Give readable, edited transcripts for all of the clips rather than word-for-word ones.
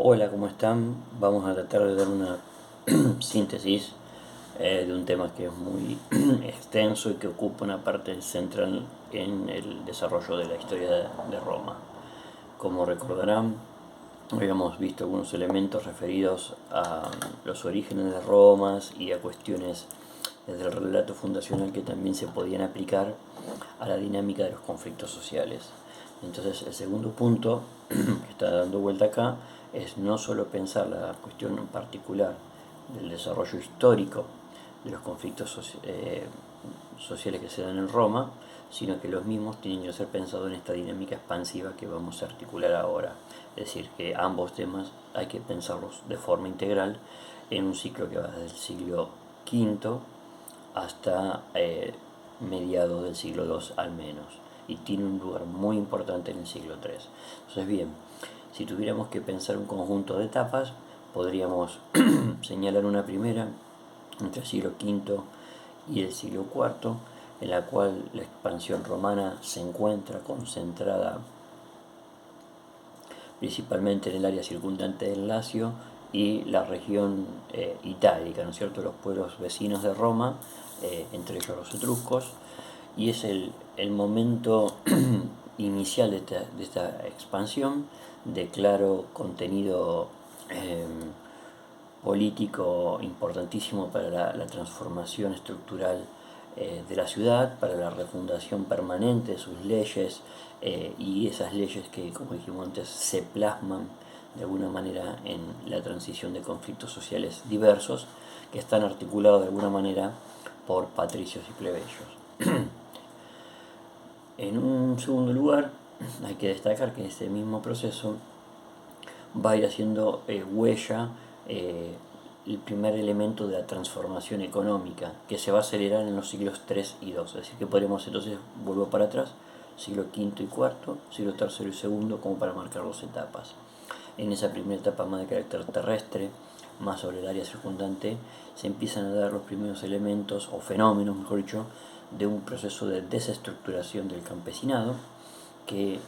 Hola, ¿cómo están? Vamos a tratar de dar una síntesis de un tema que es muy extenso y que ocupa una parte central en el desarrollo de la historia de Roma. Como recordarán, habíamos visto algunos elementos referidos a los orígenes de Roma y a cuestiones desde el relato fundacional que también se podían aplicar a la dinámica de los conflictos sociales. Entonces, el segundo punto que está dando vuelta acá es no solo pensar la cuestión en particular del desarrollo histórico de los conflictos sociales que se dan en Roma, sino que los mismos tienen que ser pensados en esta dinámica expansiva que vamos a articular ahora. Es decir, que ambos temas hay que pensarlos de forma integral en un ciclo que va desde el siglo V hasta mediados del siglo II al menos, y tiene un lugar muy importante en el siglo III. Entonces, bien, si tuviéramos que pensar un conjunto de etapas, podríamos señalar una primera entre el siglo V y el siglo IV, en la cual la expansión romana se encuentra concentrada principalmente en el área circundante del Lacio y la región itálica, ¿no es cierto?, los pueblos vecinos de Roma, entre ellos los etruscos, y es el momento inicial de esta expansión de claro contenido eh, político importantísimo para la transformación estructural de la ciudad, para la refundación permanente de sus leyes y esas leyes que, como dijimos antes, se plasman de alguna manera en la transición de conflictos sociales diversos que están articulados de alguna manera por patricios y plebeyos. En un segundo lugar, hay que destacar que ese mismo proceso va a ir haciendo huella el primer elemento de la transformación económica, que se va a acelerar en los siglos III y II. Es decir, que podremos entonces, vuelvo para atrás, siglo V y IV, siglo III y II, como para marcar dos etapas. En esa primera etapa más de carácter terrestre, más sobre el área circundante, se empiezan a dar los primeros elementos, o fenómenos, mejor dicho, de un proceso de desestructuración del campesinado, que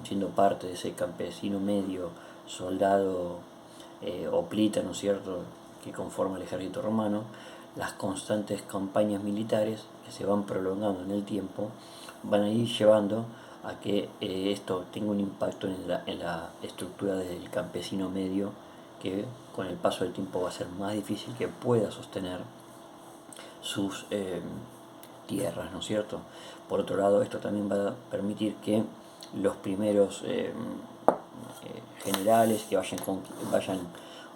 siendo parte de ese campesino medio, soldado hoplita, ¿no es cierto?, que conforma el ejército romano, las constantes campañas militares que se van prolongando en el tiempo van a ir llevando a que esto tenga un impacto en la estructura del campesino medio, que con el paso del tiempo va a ser más difícil que pueda sostener sus tierras, ¿no es cierto? Por otro lado, esto también va a permitir que los primeros generales que vayan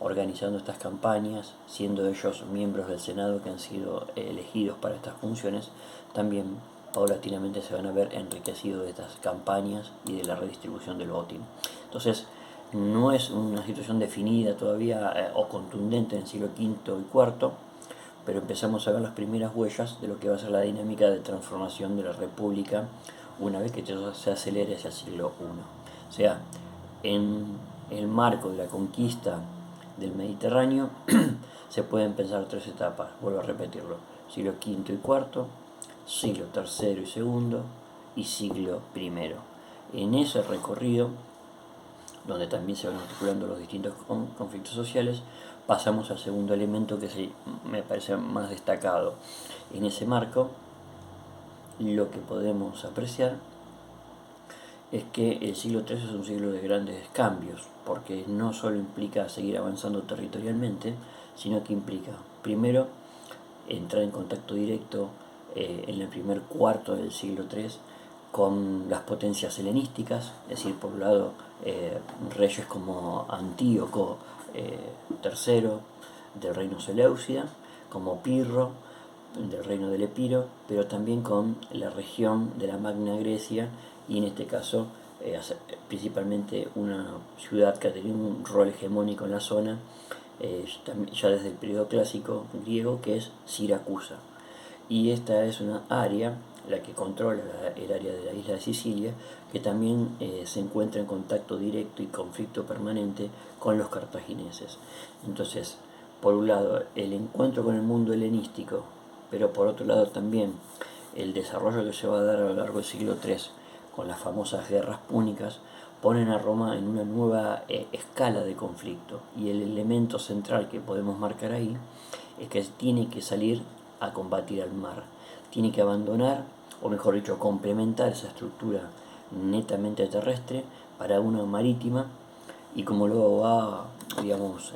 organizando estas campañas, siendo ellos miembros del Senado que han sido elegidos para estas funciones, también paulatinamente se van a ver enriquecidos de estas campañas y de la redistribución del botín. Entonces, no es una situación definida todavía o contundente en el siglo V y IV, pero empezamos a ver las primeras huellas de lo que va a ser la dinámica de transformación de la República una vez que todo se acelere hacia el siglo I. O sea, en el marco de la conquista del Mediterráneo se pueden pensar tres etapas, vuelvo a repetirlo: siglo V y IV, siglo III y segundo y siglo I. En ese recorrido, donde también se van articulando los distintos conflictos sociales, pasamos al segundo elemento que me parece más destacado. En ese marco, lo que podemos apreciar es que el siglo III es un siglo de grandes cambios, porque no solo implica seguir avanzando territorialmente, sino que implica, primero, entrar en contacto directo en el primer cuarto del siglo III con las potencias helenísticas, es decir, por un lado, reyes como Antíoco III del reino Seleucida, como Pirro del reino del Epiro, pero también con la región de la Magna Grecia, y en este caso principalmente una ciudad que ha tenido un rol hegemónico en la zona ya desde el periodo clásico griego, que es Siracusa. Y esta es una área, la que controla el área de la isla de Sicilia, que también se encuentra en contacto directo y conflicto permanente con los cartagineses. Entonces, por un lado, el encuentro con el mundo helenístico, pero por otro lado también el desarrollo que se va a dar a lo largo del siglo III con las famosas guerras púnicas, ponen a Roma en una nueva escala de conflicto, y el elemento central que podemos marcar ahí es que tiene que salir a combatir al mar, tiene que abandonar, o mejor dicho, complementar esa estructura netamente terrestre para una marítima, y como luego ha, digamos,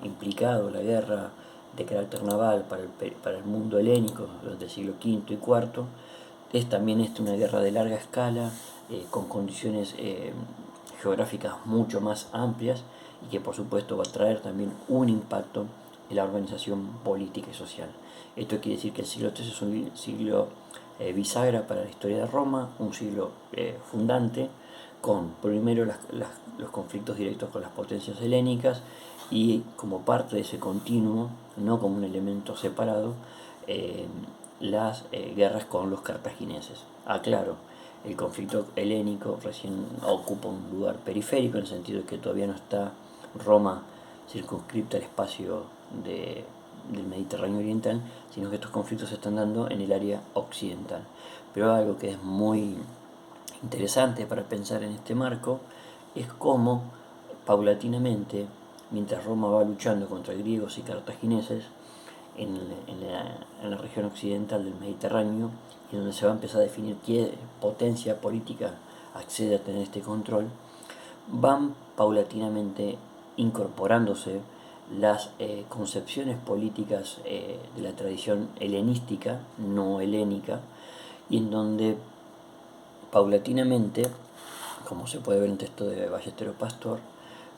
implicado la guerra de carácter naval para el mundo helénico durante el siglo V y IV, es también una guerra de larga escala, con condiciones geográficas mucho más amplias, y que por supuesto va a traer también un impacto en la organización política y social. Esto quiere decir que el siglo III es un siglo bisagra para la historia de Roma, un siglo fundante, con primero los conflictos directos con las potencias helénicas, y como parte de ese continuo, no como un elemento separado, las guerras con los cartagineses. Aclaro, el conflicto helénico recién ocupa un lugar periférico, en el sentido de que todavía no está Roma circunscripta al espacio del Mediterráneo oriental, sino que estos conflictos se están dando en el área occidental. Pero algo que es muy interesante para pensar en este marco es cómo paulatinamente, mientras Roma va luchando contra griegos y cartagineses en la región occidental del Mediterráneo, y donde se va a empezar a definir qué potencia política accede a tener este control, van paulatinamente incorporándose las concepciones políticas de la tradición helenística, no helénica, y en donde paulatinamente, como se puede ver en el texto de Ballesteros Pastor,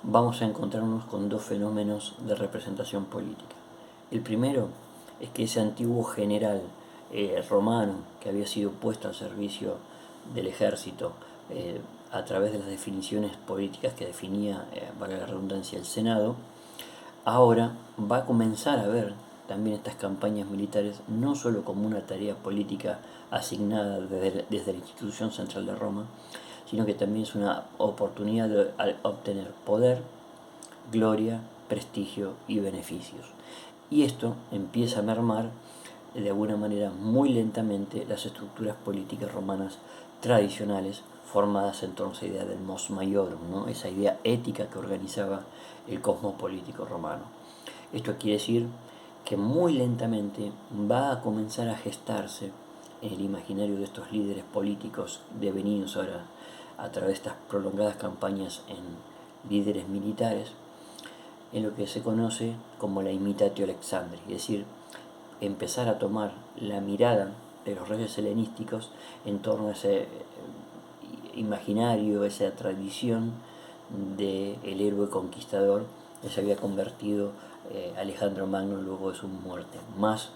vamos a encontrarnos con dos fenómenos de representación política. El primero es que ese antiguo general romano, que había sido puesto al servicio del ejército a través de las definiciones políticas que definía, valga la redundancia, el Senado, ahora va a comenzar a ver también estas campañas militares no solo como una tarea política asignada desde la institución central de Roma, sino que también es una oportunidad de obtener poder, gloria, prestigio y beneficios. Y esto empieza a mermar de alguna manera muy lentamente las estructuras políticas romanas tradicionales, formadas en torno a esa idea del mos maiorum, ¿no? Esa idea ética que organizaba el cosmos político romano. Esto quiere decir que muy lentamente va a comenzar a gestarse en el imaginario de estos líderes políticos devenidos ahora a través de estas prolongadas campañas en líderes militares, en lo que se conoce como la imitatio Alexandri, es decir, empezar a tomar la mirada de los reyes helenísticos en torno a ese imaginario, esa tradición del héroe conquistador que se había convertido Alejandro Magno luego de su muerte. Más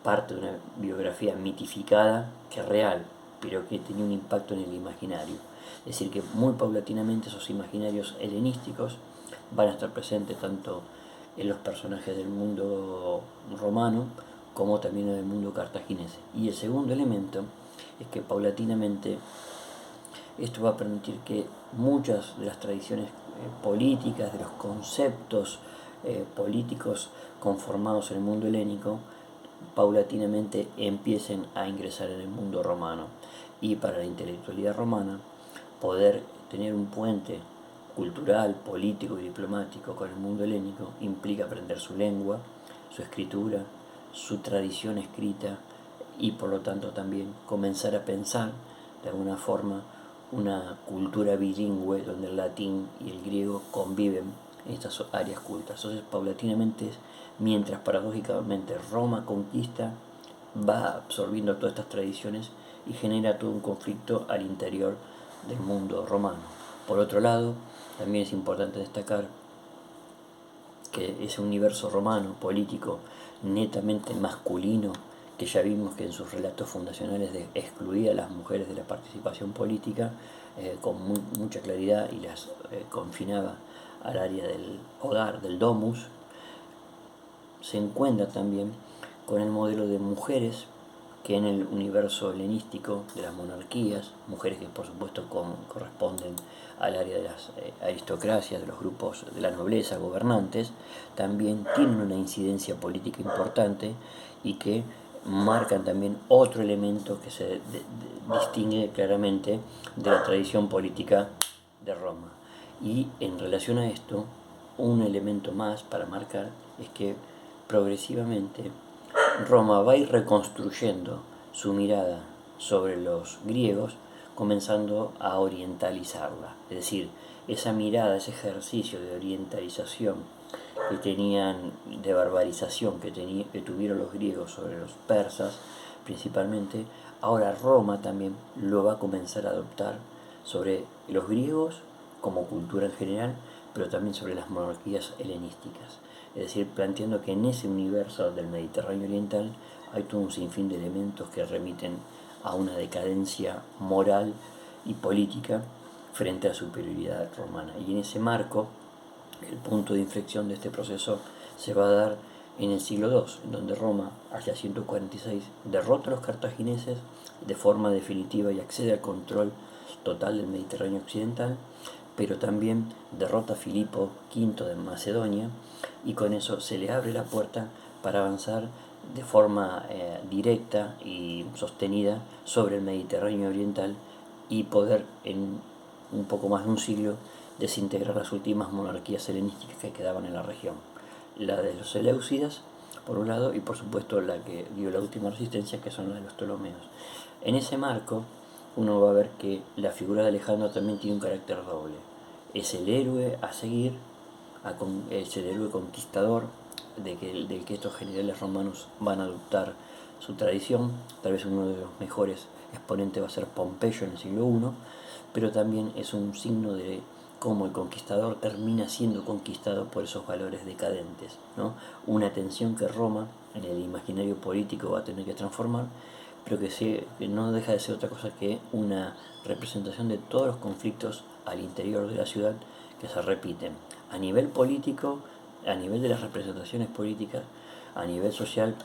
parte de una biografía mitificada que real, pero que tenía un impacto en el imaginario. Es decir, que muy paulatinamente esos imaginarios helenísticos van a estar presentes tanto en los personajes del mundo romano como también en el mundo cartaginés. Y el segundo elemento es que paulatinamente esto va a permitir que muchas de las tradiciones políticas, de los conceptos políticos conformados en el mundo helénico, paulatinamente empiecen a ingresar en el mundo romano. Y para la intelectualidad romana, poder tener un puente cultural, político y diplomático con el mundo helénico implica aprender su lengua, su escritura, su tradición escrita, y por lo tanto también comenzar a pensar de alguna forma una cultura bilingüe donde el latín y el griego conviven en estas áreas cultas. Entonces, paulatinamente, mientras paradójicamente Roma conquista, va absorbiendo todas estas tradiciones y genera todo un conflicto al interior del mundo romano. Por otro lado, también es importante destacar que ese universo romano político netamente masculino, que ya vimos que en sus relatos fundacionales excluía a las mujeres de la participación política con mucha claridad, y las confinaba al área del hogar, del domus, se encuentra también con el modelo de mujeres que en el universo helenístico de las monarquías, mujeres que por supuesto corresponden al área de las aristocracias, de los grupos de la nobleza, gobernantes, también tienen una incidencia política importante, y que marcan también otro elemento que se distingue claramente de la tradición política de Roma. Y en relación a esto, un elemento más para marcar es que progresivamente Roma va a ir reconstruyendo su mirada sobre los griegos, comenzando a orientalizarla. Es decir, esa mirada, ese ejercicio de orientalización que tenían, de barbarización que tuvieron los griegos sobre los persas principalmente, ahora Roma también lo va a comenzar a adoptar sobre los griegos como cultura en general, pero también sobre las monarquías helenísticas. Es decir, planteando que en ese universo del Mediterráneo oriental hay todo un sinfín de elementos que remiten a una decadencia moral y política frente a la superioridad romana. Y en ese marco, el punto de inflexión de este proceso se va a dar en el siglo II, en donde Roma, hacia 146, derrota a los cartagineses de forma definitiva y accede al control total del Mediterráneo occidental, pero también derrota a Filipo V de Macedonia, y con eso se le abre la puerta para avanzar de forma directa y sostenida sobre el Mediterráneo oriental y poder en un poco más de un siglo desintegrar las últimas monarquías helenísticas que quedaban en la región. La de los Seleucidas, por un lado, y por supuesto la que dio la última resistencia, que son la de los Ptolomeos. En ese marco, uno va a ver que la figura de Alejandro también tiene un carácter doble. Es el héroe a seguir, es el héroe conquistador del que estos generales romanos van a adoptar su tradición. Tal vez uno de los mejores exponentes va a ser Pompeyo en el siglo I, pero también es un signo de cómo el conquistador termina siendo conquistado por esos valores decadentes, ¿no? Una tensión que Roma en el imaginario político va a tener que transformar, pero que no deja de ser otra cosa que una representación de todos los conflictos al interior de la ciudad que se repiten a nivel político, a nivel de las representaciones políticas, a nivel social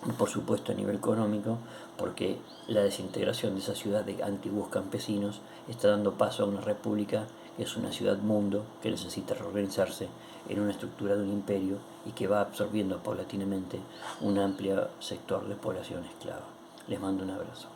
y por supuesto a nivel económico, porque la desintegración de esa ciudad de antiguos campesinos está dando paso a una república que es una ciudad mundo que necesita reorganizarse en una estructura de un imperio y que va absorbiendo paulatinamente un amplio sector de población esclava. Les mando un abrazo.